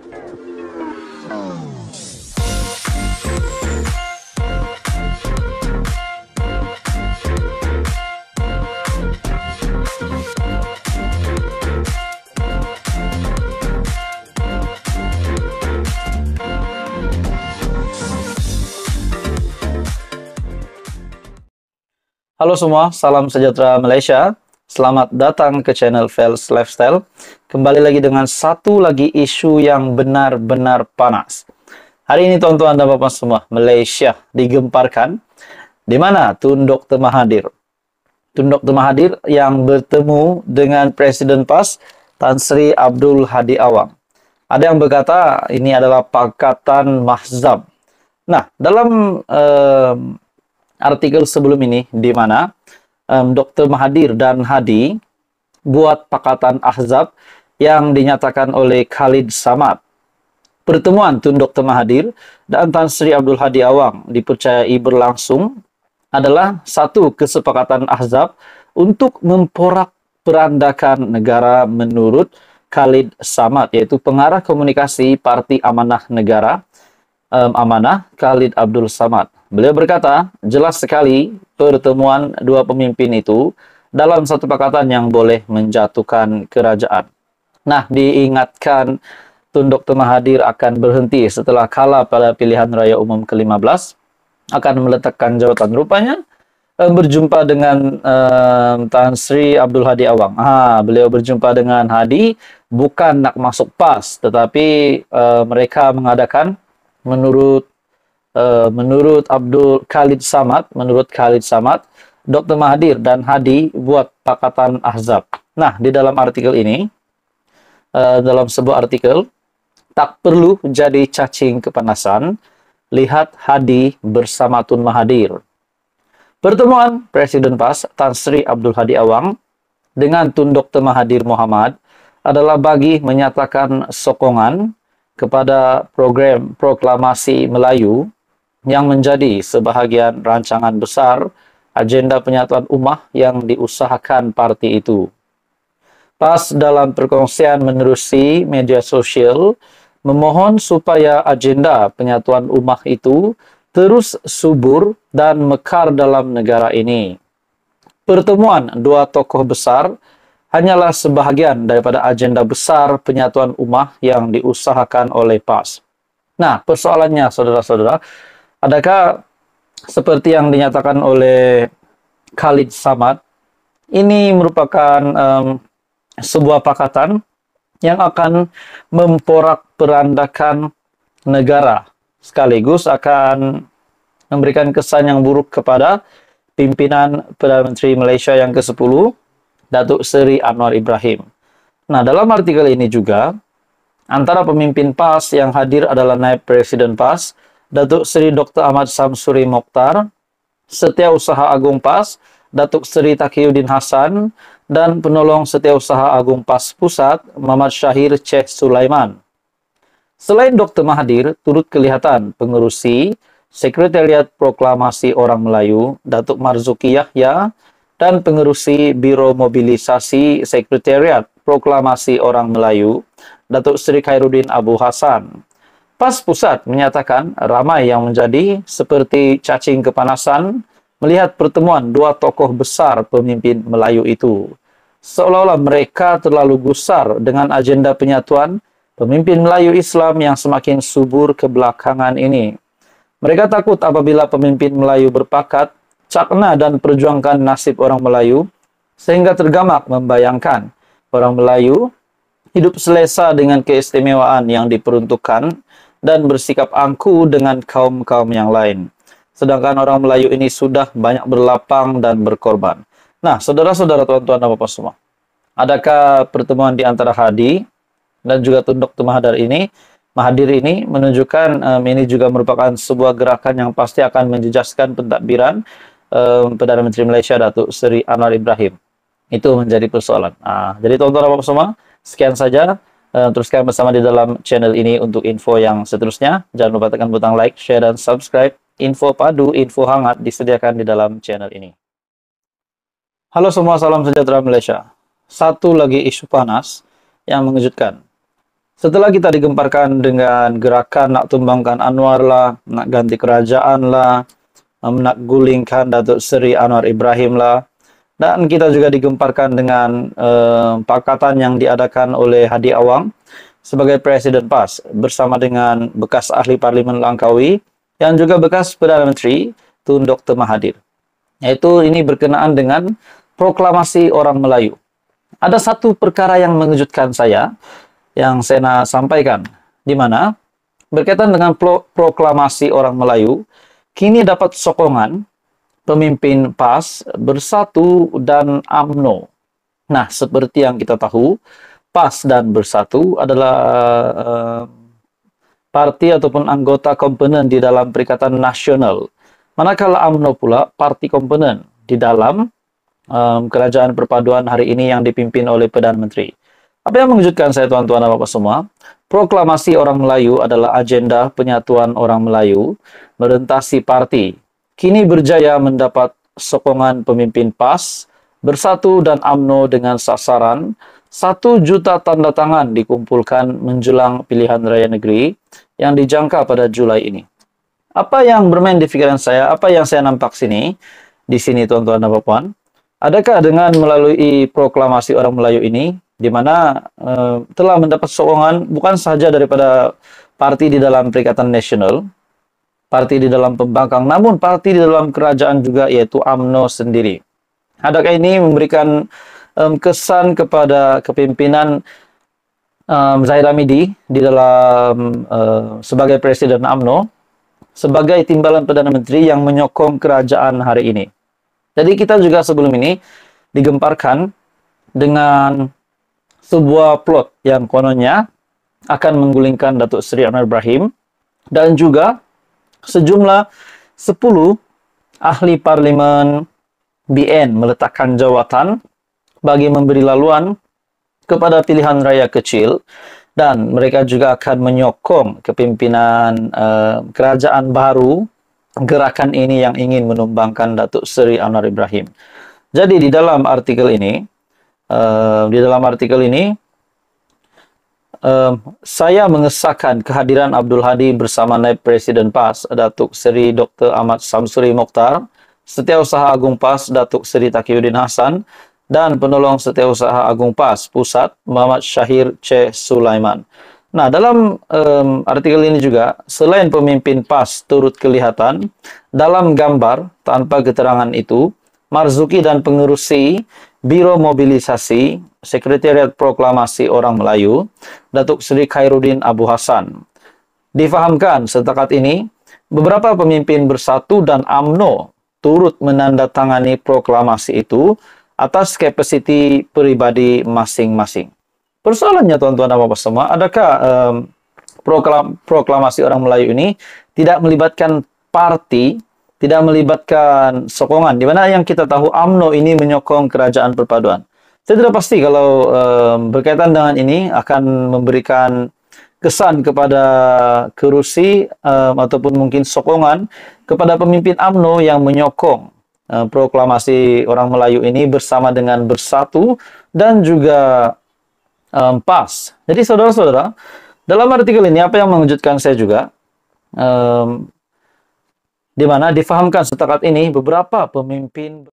Halo semua, salam sejahtera Malaysia. Selamat datang ke channel Fels Lifestyle. Kembali lagi dengan satu lagi isu yang benar-benar panas. Hari ini tuan-tuan dan bapak semua, Malaysia digemparkan. Di mana Tun Dr. Mahathir? Tun Dr. Mahathir yang bertemu dengan Presiden PAS Tan Sri Abdul Hadi Awang. Ada yang berkata ini adalah pakatan mahzab. Nah, dalam artikel sebelum ini di mana Dr. Mahathir dan Hadi buat pakatan ahzab yang dinyatakan oleh Khalid Samad. Pertemuan Tun Dr. Mahathir dan Tan Sri Abdul Hadi Awang dipercayai berlangsung adalah satu kesepakatan ahzab untuk memporak-perandakan negara menurut Khalid Samad, yaitu pengarah komunikasi Parti Amanah Negara Amanah Khalid Abdul Samad. Beliau berkata, jelas sekali pertemuan dua pemimpin itu dalam satu pakatan yang boleh menjatuhkan kerajaan. Nah, diingatkan Tun Dr. Mahathir akan berhenti setelah kalah pada pilihan raya umum ke-15, akan meletakkan jawatan. Rupanya berjumpa dengan Tan Sri Abdul Hadi Awang. Beliau berjumpa dengan Hadi bukan nak masuk PAS, tetapi mereka mengadakan menurut Khalid Samad, Dr. Mahathir dan Hadi buat pakatan ahzab. Nah, di dalam artikel ini, dalam sebuah artikel, tak perlu jadi cacing kepanasan, lihat Hadi bersama Tun Mahathir. Pertemuan Presiden PAS Tan Sri Abdul Hadi Awang dengan Tun Dr. Mahathir Mohamad adalah bagi menyatakan sokongan kepada program proklamasi Melayu yang menjadi sebahagian rancangan besar agenda penyatuan ummah yang diusahakan parti itu. PAS dalam perkongsian menerusi media sosial memohon supaya agenda penyatuan ummah itu terus subur dan mekar dalam negara ini. Pertemuan dua tokoh besar hanyalah sebahagian daripada agenda besar penyatuan ummah yang diusahakan oleh PAS. Nah, persoalannya saudara-saudara, adakah seperti yang dinyatakan oleh Khalid Samad, ini merupakan sebuah pakatan yang akan memporak-perandakan negara, sekaligus akan memberikan kesan yang buruk kepada pimpinan Perdana Menteri Malaysia yang ke-10, Datuk Seri Anwar Ibrahim. Nah, dalam artikel ini juga, antara pemimpin PAS yang hadir adalah Naib Presiden PAS, Datuk Seri Dr. Ahmad Samsuri Mokhtar, Setiausaha Agung PAS, Datuk Seri Taqiyuddin Hasan, dan Penolong Setiausaha Agung PAS Pusat, Muhammad Syahir Sheikh Sulaiman. Selain Dr. Mahathir, turut kelihatan pengerusi Sekretariat Proklamasi Orang Melayu, Datuk Marzuki Yahya, dan pengerusi Biro Mobilisasi Sekretariat Proklamasi Orang Melayu, Datuk Seri Khairuddin Abu Hassan. PAS Pusat menyatakan ramai yang menjadi seperti cacing kepanasan melihat pertemuan dua tokoh besar pemimpin Melayu itu. Seolah-olah mereka terlalu gusar dengan agenda penyatuan pemimpin Melayu Islam yang semakin subur kebelakangan ini. Mereka takut apabila pemimpin Melayu berpakat, cakna dan perjuangkan nasib orang Melayu, sehingga tergamak membayangkan orang Melayu hidup selesa dengan keistimewaan yang diperuntukkan dan bersikap angku dengan kaum-kaum yang lain. Sedangkan orang Melayu ini sudah banyak berlapang dan berkorban. Nah, saudara-saudara, tuan-tuan dan bapak semua, adakah pertemuan di antara Hadi dan juga Tun Dr. Mahathir ini menunjukkan ini juga merupakan sebuah gerakan yang pasti akan menjejaskan pentadbiran Perdana Menteri Malaysia Datuk Seri Anwar Ibrahim. Itu menjadi persoalan. Jadi tuan-tuan dan bapak semua, sekian saja. Teruskan bersama di dalam channel ini untuk info yang seterusnya. Jangan lupa tekan butang like, share, dan subscribe. Info padu, info hangat disediakan di dalam channel ini. Halo semua, salam sejahtera Malaysia. Satu lagi isu panas yang mengejutkan. Setelah kita digemparkan dengan gerakan nak tumbangkan Anwar lah, nak ganti kerajaan lah, nak gulingkan Datuk Seri Anwar Ibrahim lah, dan kita juga digemparkan dengan pakatan yang diadakan oleh Hadi Awang sebagai Presiden PAS bersama dengan bekas ahli Parlimen Langkawi yang juga bekas Perdana Menteri Tun Dr. Mahathir. Yaitu ini berkenaan dengan proklamasi orang Melayu. Ada satu perkara yang mengejutkan saya yang saya nak sampaikan, di mana berkaitan dengan proklamasi orang Melayu, kini dapat sokongan pemimpin PAS, Bersatu dan UMNO. Nah, seperti yang kita tahu, PAS dan Bersatu adalah parti ataupun anggota komponen di dalam Perikatan Nasional. Manakala UMNO pula parti komponen di dalam Kerajaan Perpaduan hari ini yang dipimpin oleh Perdana Menteri. Apa yang mengejutkan saya tuan-tuan dan bapak semua, proklamasi orang Melayu adalah agenda penyatuan orang Melayu merentasi parti. Kini berjaya mendapat sokongan pemimpin PAS, Bersatu dan UMNO dengan sasaran 1 juta tanda tangan dikumpulkan menjelang pilihan raya negeri yang dijangka pada Julai ini. Apa yang bermain di pikiran saya, apa yang saya nampak di sini tuan-tuan dan puan, adakah dengan melalui proklamasi orang Melayu ini, di mana telah mendapat sokongan bukan sahaja daripada parti di dalam Perikatan Nasional, parti di dalam pembangkang, namun parti di dalam kerajaan juga, yaitu UMNO sendiri. Adakah ini memberikan kesan kepada kepimpinan Zahid Hamidi di dalam sebagai Presiden UMNO, sebagai timbalan Perdana Menteri yang menyokong kerajaan hari ini. Jadi kita juga sebelum ini digemparkan dengan sebuah plot yang kononnya akan menggulingkan Datuk Seri Anwar Ibrahim dan juga sejumlah 10 ahli parlimen BN meletakkan jawatan bagi memberi laluan kepada pilihan raya kecil, dan mereka juga akan menyokong kepimpinan kerajaan baru gerakan ini yang ingin menumbangkan Datuk Seri Anwar Ibrahim. Jadi di dalam artikel ini saya mengesahkan kehadiran Abdul Hadi bersama Naib Presiden PAS, Datuk Seri Dr. Ahmad Samsuri Mokhtar, Setiausaha Agung PAS, Datuk Seri Taqiyuddin Hasan, dan Penolong Setiausaha Agung PAS Pusat, Muhammad Syahir C. Sulaiman. Nah, dalam artikel ini juga, selain pemimpin PAS turut kelihatan dalam gambar tanpa keterangan itu, Marzuki dan pengerusi Biro Mobilisasi Sekretariat Proklamasi Orang Melayu, Datuk Seri Khairuddin Abu Hasan. Difahamkan setakat ini, beberapa pemimpin Bersatu dan UMNO turut menandatangani proklamasi itu atas kapasiti pribadi masing-masing. Persoalannya tuan-tuan dan bapak semua, adakah proklamasi orang Melayu ini tidak melibatkan parti, tidak melibatkan sokongan, di mana yang kita tahu UMNO ini menyokong kerajaan perpaduan. Saya tidak pasti kalau berkaitan dengan ini akan memberikan kesan kepada kerusi ataupun mungkin sokongan kepada pemimpin UMNO yang menyokong proklamasi orang Melayu ini bersama dengan Bersatu dan juga PAS. Jadi saudara-saudara, dalam artikel ini apa yang mengejutkan saya juga, di mana difahamkan setakat ini beberapa pemimpin